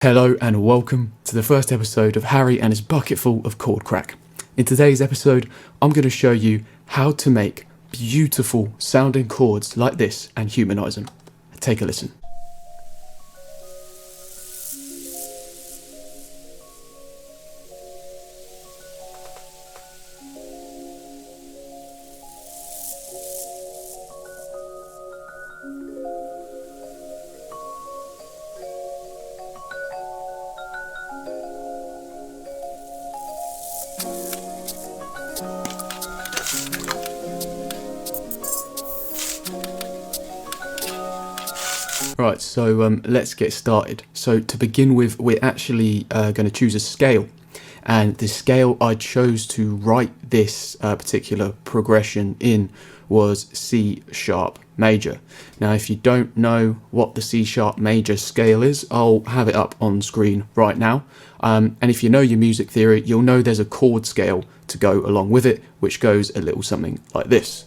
Hello and welcome to the first episode of Harry and his bucketful of chord crack. In today's episode, I'm going to show you how to make beautiful sounding chords like this and humanize them. Take a listen. Right, so let's get started. So to begin with, we're actually going to choose a scale, and the scale I chose to write this particular progression in was C sharp major. Now, if you don't know what the C sharp major scale is, I'll have it up on screen right now. And if you know your music theory, you'll know there's a chord scale to go along with it, which goes a little something like this.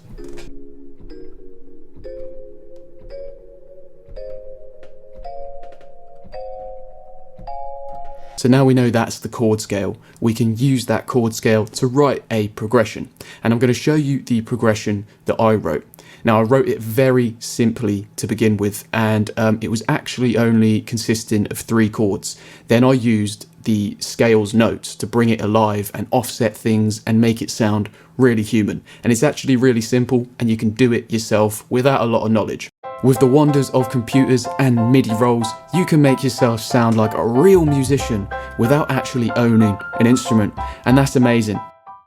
So now we know that's the chord scale, we can use that chord scale to write a progression. And I'm going to show you the progression that I wrote. Now, I wrote it very simply to begin with, and it was actually only consisting of 3 chords. Then I used the scale's notes to bring it alive and offset things and make it sound really human. And it's actually really simple, and you can do it yourself without a lot of knowledge. With the wonders of computers and MIDI rolls, you can make yourself sound like a real musician without actually owning an instrument, and that's amazing.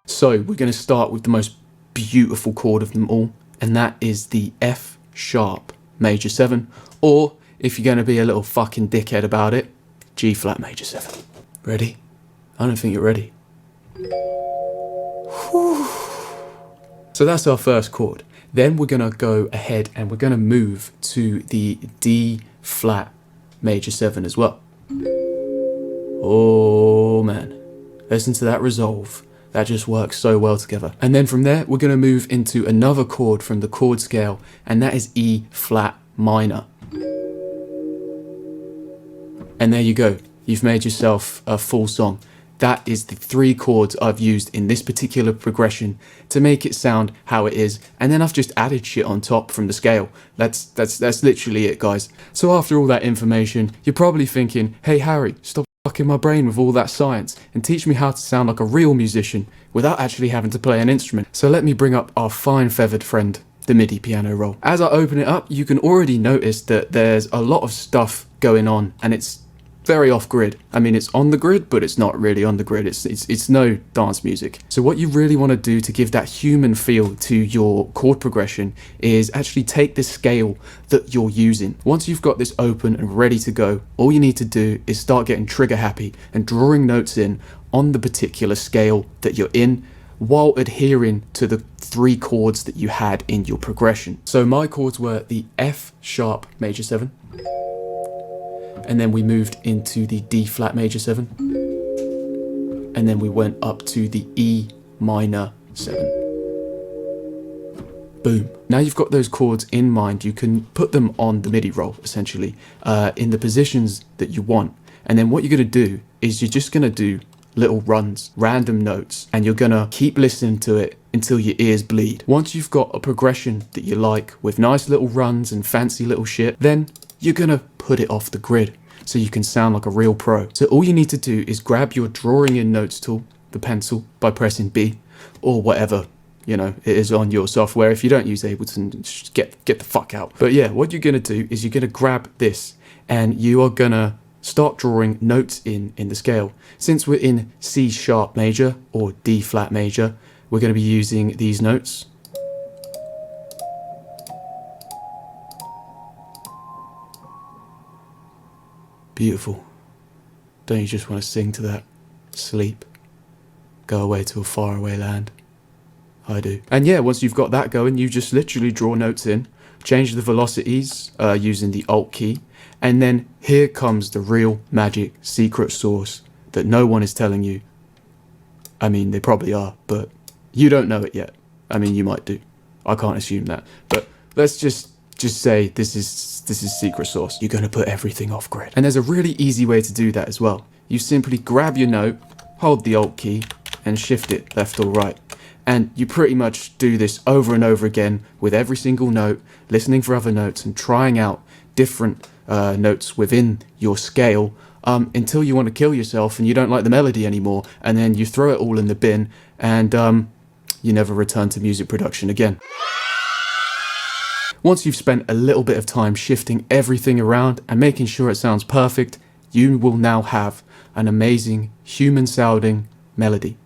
So we're going to start with the most beautiful chord of them all, and that is the F sharp major 7, or if you're going to be a little fucking dickhead about it, G flat major 7. Ready? I don't think you're ready. Whew. So that's our first chord. Then we're going to go ahead and we're going to move to the D flat major 7 as well. Oh man, listen to that resolve. That just works so well together. And then from there, we're going to move into another chord from the chord scale, and that is E flat minor. And there you go. You've made yourself a full song. That is the 3 chords I've used in this particular progression to make it sound how it is, and then I've just added shit on top from the scale. That's literally it, guys. So after all that information, you're probably thinking, hey Harry, stop fucking my brain with all that science and teach me how to sound like a real musician without actually having to play an instrument. So let me bring up our fine feathered friend, the MIDI piano roll. As I open it up, you can already notice that there's a lot of stuff going on, and it's very off grid. I mean, it's on the grid, but it's not really on the grid. It's no dance music. So what you really want to do to give that human feel to your chord progression is actually take the scale that you're using. Once you've got this open and ready to go, all you need to do is start getting trigger happy and drawing notes in on the particular scale that you're in, while adhering to the 3 chords that you had in your progression. So my chords were the F sharp major 7, and then we moved into the D flat major 7, and then we went up to the E minor 7. Boom. Now you've got those chords in mind, you can put them on the MIDI roll essentially in the positions that you want, and then what you're going to do is you're just going to do little runs, random notes, and you're going to keep listening to it until your ears bleed. Once you've got a progression that you like with nice little runs and fancy little shit, then you're going to put it off the grid so you can sound like a real pro. So all you need to do is grab your drawing in notes tool, the pencil, by pressing B, or whatever, you know, it is on your software. If you don't use Ableton, just get the fuck out. But yeah, what you're going to do is you're going to grab this and you are going to start drawing notes in the scale. Since we're in C sharp major or D flat major, we're going to be using these notes. Beautiful. Don't you just want to sing to that? Sleep. Go away to a faraway land. I do. And yeah, once you've got that going, you just literally draw notes in, change the velocities using the Alt key, and then here comes the real magic secret sauce that no one is telling you. I mean, they probably are, but you don't know it yet. I mean, you might do. I can't assume that. But let's just just say this is secret sauce. You're going to put everything off grid. And there's a really easy way to do that as well. You simply grab your note, hold the Alt key, and shift it left or right. And you pretty much do this over and over again with every single note, listening for other notes and trying out different notes within your scale until you want to kill yourself and you don't like the melody anymore, and then you throw it all in the bin and you never return to music production again. Once you've spent a little bit of time shifting everything around and making sure it sounds perfect, you will now have an amazing human sounding melody.